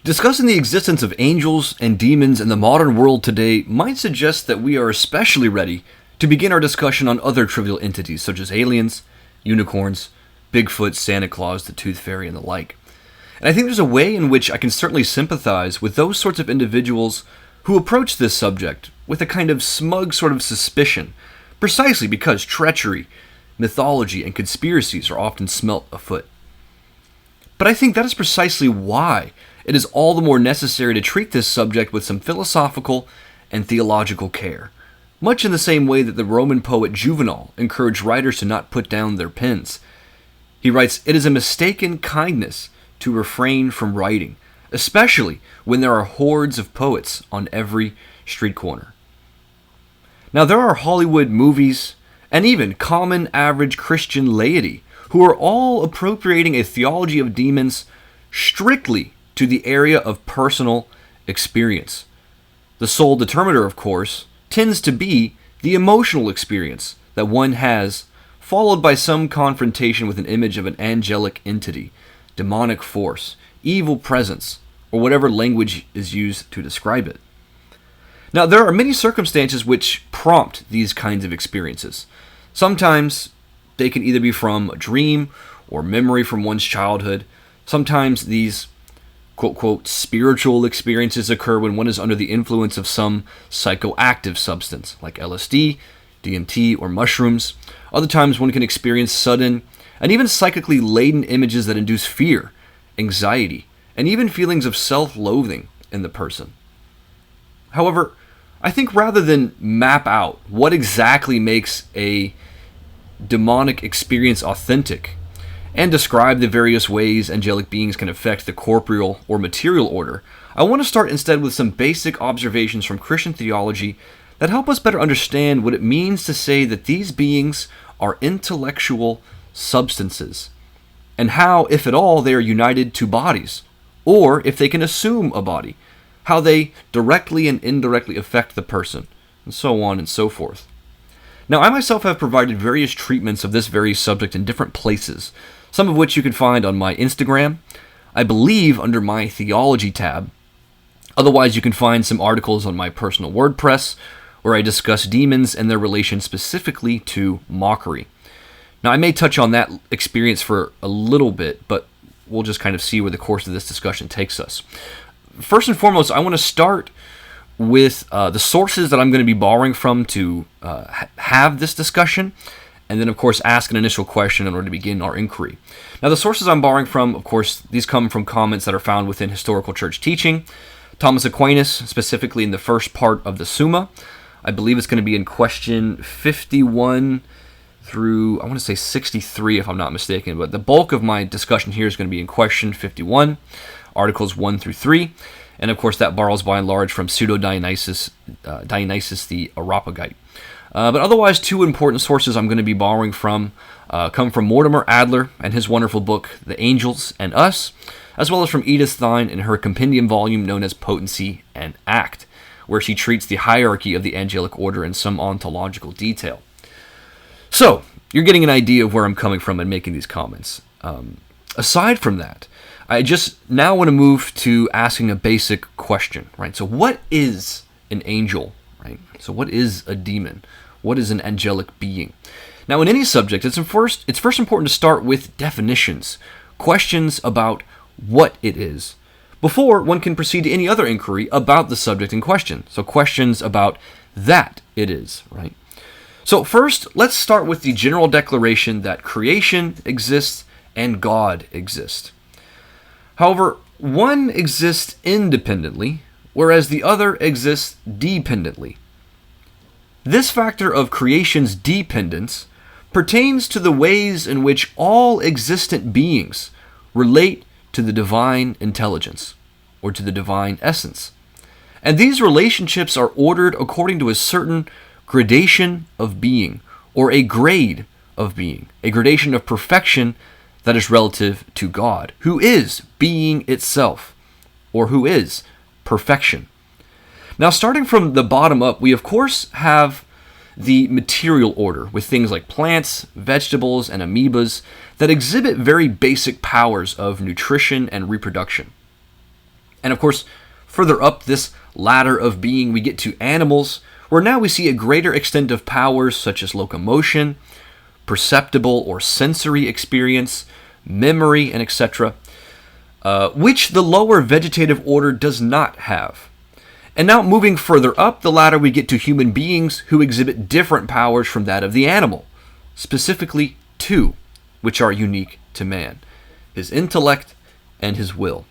Discussing the existence of angels and demons in the modern world today might suggest that we are especially ready to begin our discussion on other trivial entities such as aliens, unicorns, Bigfoot, Santa Claus, the Tooth Fairy, and the like. And I think there's a way in which I can certainly sympathize with those sorts of individuals who approach this subject with a kind of smug sort of suspicion, precisely because treachery, mythology, and conspiracies are often smelt afoot. But I think that is precisely why it is all the more necessary to treat this subject with some philosophical and theological care, much in the same way that the Roman poet Juvenal encouraged writers to not put down their pens. He writes, "It is a mistaken kindness to refrain from writing, especially when there are hordes of poets on every street corner." Now, there are Hollywood movies and even common average Christian laity who are all appropriating a theology of demons strictly to the area of personal experience. The sole determiner, of course, tends to be the emotional experience that one has, followed by some confrontation with an image of an angelic entity, demonic force, evil presence, or whatever language is used to describe it. Now, there are many circumstances which prompt these kinds of experiences. Sometimes they can either be from a dream or memory from one's childhood. Sometimes these quote-quote spiritual experiences occur when one is under the influence of some psychoactive substance, like LSD, DMT, or mushrooms. Other times one can experience sudden and even psychically laden images that induce fear, anxiety, and even feelings of self-loathing in the person. However, I think rather than map out what exactly makes a demonic experience authentic, and describe the various ways angelic beings can affect the corporeal or material order, I want to start instead with some basic observations from Christian theology that help us better understand what it means to say that these beings are intellectual substances, and how, if at all, they are united to bodies, or if they can assume a body, how they directly and indirectly affect the person, and so on and so forth. Now, I myself have provided various treatments of this very subject in different places, some of which you can find on my Instagram, I believe under my theology tab. Otherwise, you can find some articles on my personal WordPress, where I discuss demons and their relation specifically to mockery. Now, I may touch on that experience for a little bit, but we'll just kind of see where the course of this discussion takes us. First and foremost, I want to start with the sources that I'm going to be borrowing from to have this discussion, and then, of course, ask an initial question in order to begin our inquiry. Now, the sources I'm borrowing from, of course, these come from comments that are found within historical church teaching. Thomas Aquinas, specifically in the first part of the Summa. I believe it's going to be in question 51 through, I want to say 63 if I'm not mistaken, but the bulk of my discussion here is going to be in question 51, articles 1 through 3. And of course, that borrows by and large from Pseudo-Dionysius the Areopagite. But otherwise, two important sources I'm going to be borrowing from come from Mortimer Adler and his wonderful book, The Angels and Us, as well as from Edith Stein in her compendium volume known as Potency and Act, where she treats the hierarchy of the angelic order in some ontological detail. So, you're getting an idea of where I'm coming from in making these comments. Aside from that, I just now want to move to asking a basic question, right? So what is an angel, right? So what is a demon? What is an angelic being? Now, in any subject, it's first important to start with definitions, questions about what it is, before one can proceed to any other inquiry about the subject in question. So questions about that it is, right? So first, let's start with the general declaration that creation exists and God exists. However, one exists independently, whereas the other exists dependently. This factor of creation's dependence pertains to the ways in which all existent beings relate to the divine intelligence, or to the divine essence. And these relationships are ordered according to a certain gradation of being, or a grade of being, a gradation of perfection that is relative to God, who is being itself, or who is perfection. Now, starting from the bottom up, we of course have the material order with things like plants, vegetables, and amoebas that exhibit very basic powers of nutrition and reproduction. And of course, further up this ladder of being, we get to animals, where now we see a greater extent of powers such as locomotion, perceptible or sensory experience, memory, and etc., which the lower vegetative order does not have. And now moving further up the ladder, we get to human beings who exhibit different powers from that of the animal, specifically two, which are unique to man: his intellect and his will.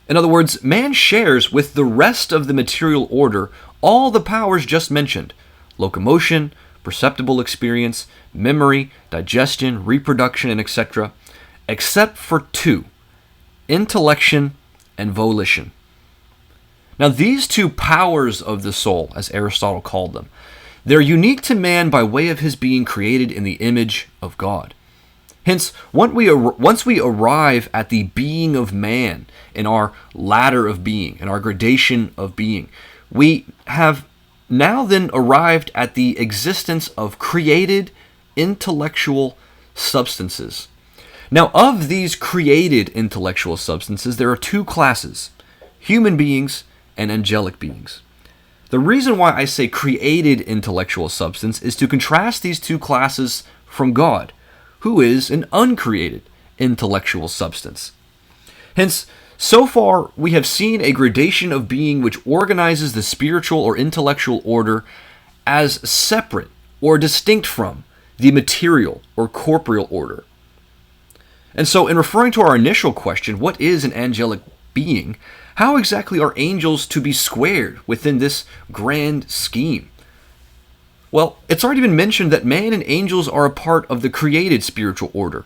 In other words, man shares with the rest of the material order all the powers just mentioned: locomotion, perceptible experience, memory, digestion, reproduction, and etc., except for two: intellection and volition. Now, these two powers of the soul, as Aristotle called them, they're unique to man by way of his being created in the image of God. Hence, once we arrive at the being of man in our ladder of being, in our gradation of being, we have now then arrived at the existence of created intellectual substances. Now, of these created intellectual substances, there are two classes: human beings and angelic beings. The reason why I say created intellectual substance is to contrast these two classes from God, who is an uncreated intellectual substance. Hence, so far we have seen a gradation of being which organizes the spiritual or intellectual order as separate or distinct from the material or corporeal order. And so, in referring to our initial question, what is an angelic being? How exactly are angels to be squared within this grand scheme? Well, it's already been mentioned that man and angels are a part of the created spiritual order.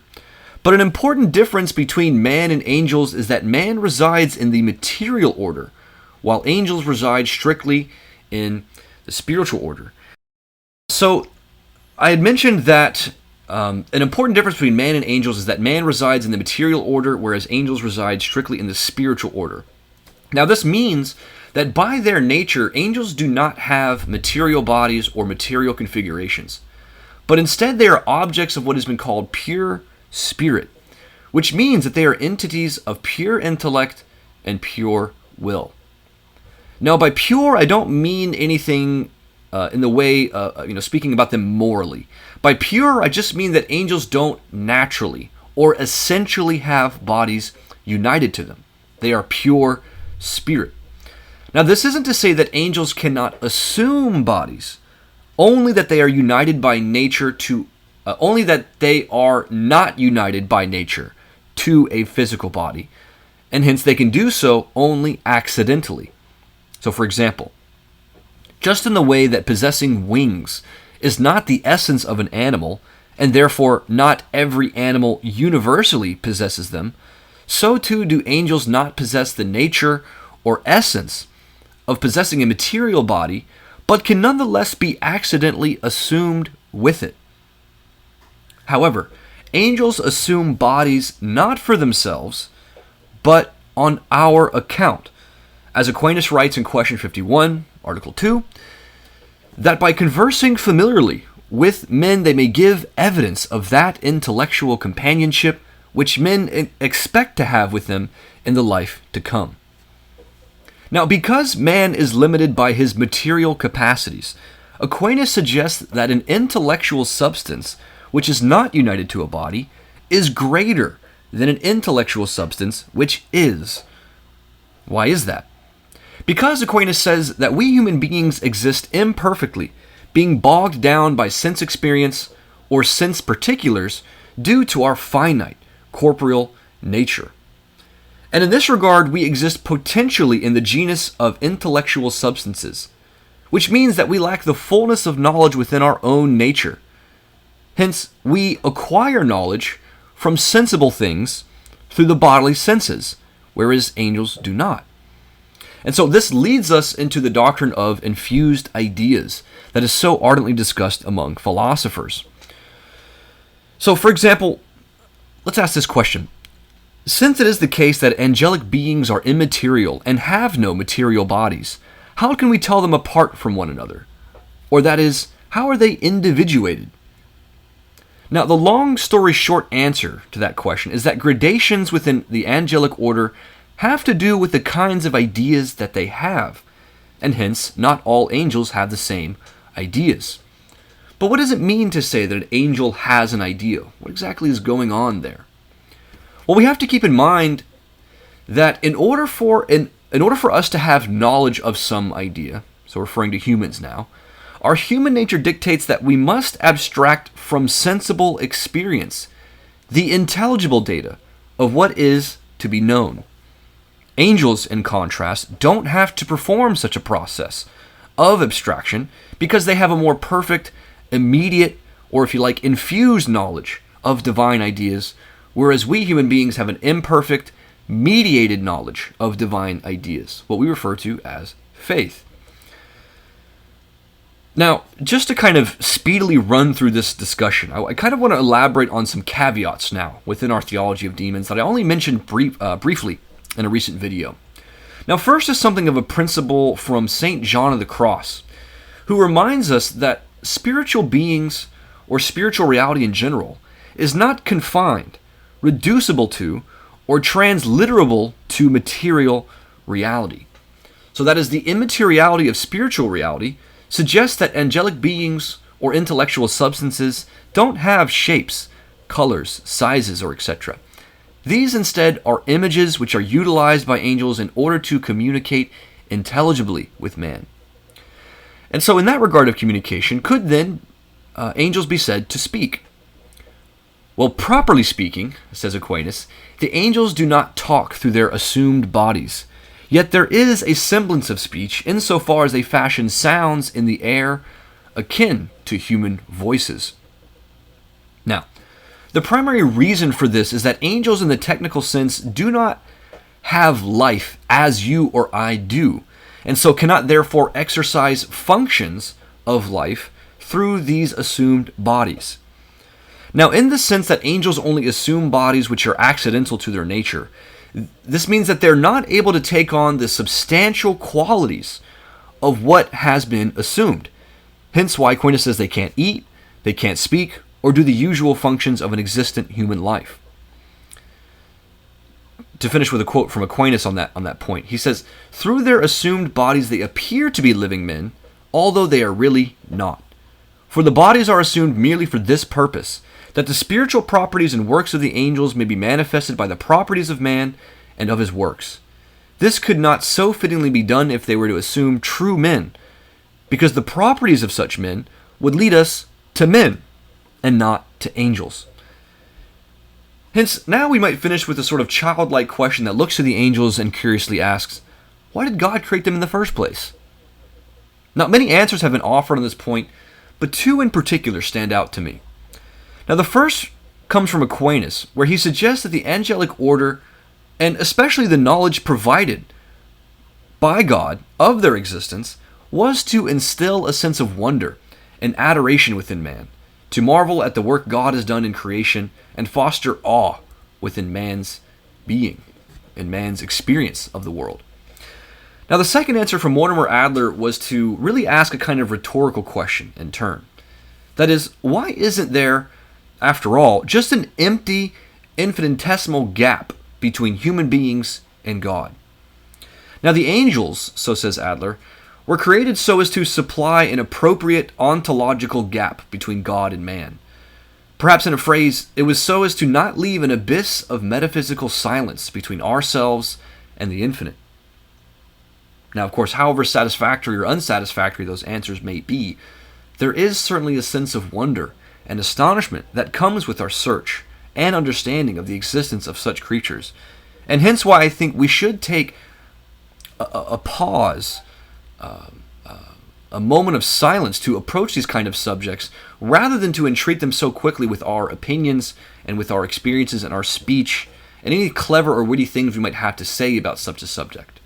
But an important difference between man and angels is that man resides in the material order, while angels reside strictly in the spiritual order. So, I had mentioned that an important difference between man and angels is that man resides in the material order, whereas angels reside strictly in the spiritual order. Now, this means that by their nature, angels do not have material bodies or material configurations, but instead they are objects of what has been called pure spirit, which means that they are entities of pure intellect and pure will. Now, by pure, I don't mean anything in the way, speaking about them morally. By pure, I just mean that angels don't naturally or essentially have bodies united to them. They are pure spirit. Now, this isn't to say that angels cannot assume bodies, only that they are united by nature to, only that they are not united by nature to a physical body, and hence they can do so only accidentally. So, for example, just in the way that possessing wings is not the essence of an animal, and therefore not every animal universally possesses them, so too do angels not possess the nature or essence of possessing a material body, but can nonetheless be accidentally assumed with it. However, angels assume bodies not for themselves, but on our account. As Aquinas writes in Question 51, Article 2, that by conversing familiarly with men they may give evidence of that intellectual companionship which men expect to have with them in the life to come. Now, because man is limited by his material capacities, Aquinas suggests that an intellectual substance which is not united to a body is greater than an intellectual substance which is. Why is that? Because Aquinas says that we human beings exist imperfectly, being bogged down by sense experience or sense particulars due to our finite, corporeal nature. And in this regard, we exist potentially in the genus of intellectual substances, which means that we lack the fullness of knowledge within our own nature. Hence, we acquire knowledge from sensible things through the bodily senses, whereas angels do not. And so this leads us into the doctrine of infused ideas that is so ardently discussed among philosophers. So, for example, let's ask this question. Since it is the case that angelic beings are immaterial and have no material bodies, how can we tell them apart from one another? Or that is, how are they individuated? Now, the long story short answer to that question is that gradations within the angelic order have to do with the kinds of ideas that they have, and hence not all angels have the same ideas. But what does it mean to say that an angel has an idea? What exactly is going on there? Well, we have to keep in mind that in order for us to have knowledge of some idea, so referring to humans now, our human nature dictates that we must abstract from sensible experience the intelligible data of what is to be known. Angels, in contrast, don't have to perform such a process of abstraction because they have a more perfect, immediate, or if you like, infused knowledge of divine ideas, whereas we human beings have an imperfect, mediated knowledge of divine ideas, what we refer to as faith. Now, just to kind of speedily run through this discussion, I kind of want to elaborate on some caveats now within our theology of demons that I only mentioned briefly in a recent video. Now, first is something of a principle from St. John of the Cross, who reminds us that spiritual beings, or spiritual reality in general, is not confined, reducible to, or transliterable to material reality. So that is, the immateriality of spiritual reality suggests that angelic beings or intellectual substances don't have shapes, colors, sizes, or etc. These instead are images which are utilized by angels in order to communicate intelligibly with man. And so in that regard of communication, could then angels be said to speak? Well, properly speaking, says Aquinas, the angels do not talk through their assumed bodies. Yet there is a semblance of speech insofar as they fashion sounds in the air akin to human voices. Now, the primary reason for this is that angels in the technical sense do not have life as you or I do, and so cannot therefore exercise functions of life through these assumed bodies. Now, in the sense that angels only assume bodies which are accidental to their nature, this means that they're not able to take on the substantial qualities of what has been assumed. Hence why Aquinas says they can't eat, they can't speak, or do the usual functions of an existent human life. To finish with a quote from Aquinas on that point, he says, "Through their assumed bodies they appear to be living men, although they are really not. For the bodies are assumed merely for this purpose, that the spiritual properties and works of the angels may be manifested by the properties of man and of his works. This could not so fittingly be done if they were to assume true men, because the properties of such men would lead us to men and not to angels." Hence, now we might finish with a sort of childlike question that looks to the angels and curiously asks, why did God create them in the first place? Now, many answers have been offered on this point, but two in particular stand out to me. Now, the first comes from Aquinas, where he suggests that the angelic order, and especially the knowledge provided by God of their existence, was to instill a sense of wonder and adoration within man, to marvel at the work God has done in creation, and foster awe within man's being and man's experience of the world. Now, the second answer from Mortimer Adler was to really ask a kind of rhetorical question in turn. That is, why isn't there, after all, just an empty, infinitesimal gap between human beings and God? Now, the angels, so says Adler, were created so as to supply an appropriate ontological gap between God and man. Perhaps in a phrase, it was so as to not leave an abyss of metaphysical silence between ourselves and the infinite. Now, of course, however satisfactory or unsatisfactory those answers may be, there is certainly a sense of wonder and astonishment that comes with our search and understanding of the existence of such creatures. And hence why I think we should take a pause, a moment of silence to approach these kind of subjects, rather than to entreat them so quickly with our opinions and with our experiences and our speech and any clever or witty things we might have to say about such a subject.